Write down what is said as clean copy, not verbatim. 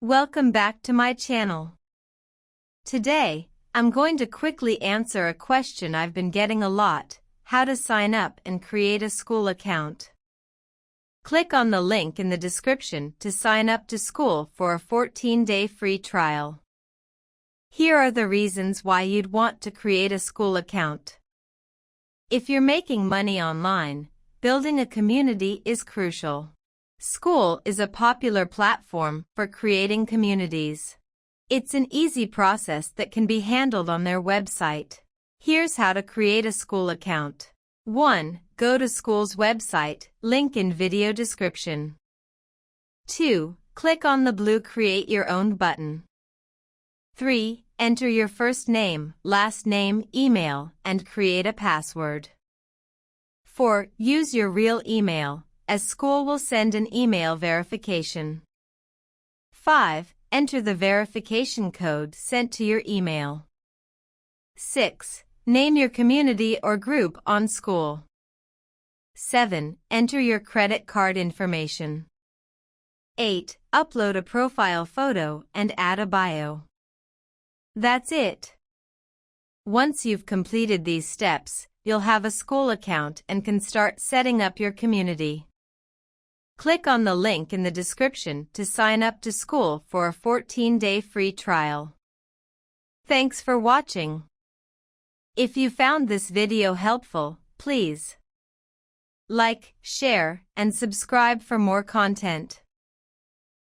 Welcome back to my channel. Today, I'm going to quickly answer a question I've been getting a lot: how to sign up and create a Skool account. Click on the link in the description to sign up to Skool for a 14-day free trial. Here are the reasons why you'd want to create a Skool account. If you're making money online, building a community is crucial. Skool is a popular platform for creating communities. It's an easy process that can be handled on their website. Here's how to create a Skool account. 1. Go to Skool's website, link in video description. 2. Click on the blue Create Your Own button. 3. Enter your first name, last name, email, and create a password. 4. Use your real email, as Skool will send an email verification. 5. Enter the verification code sent to your email. 6. Name your community or group on Skool. 7. Enter your credit card information. 8. Upload a profile photo and add a bio. That's it. Once you've completed these steps, you'll have a Skool account and can start setting up your community. Click on the link in the description to sign up to Skool for a 14-day free trial. Thanks for watching. If you found this video helpful, please like, share, and subscribe for more content.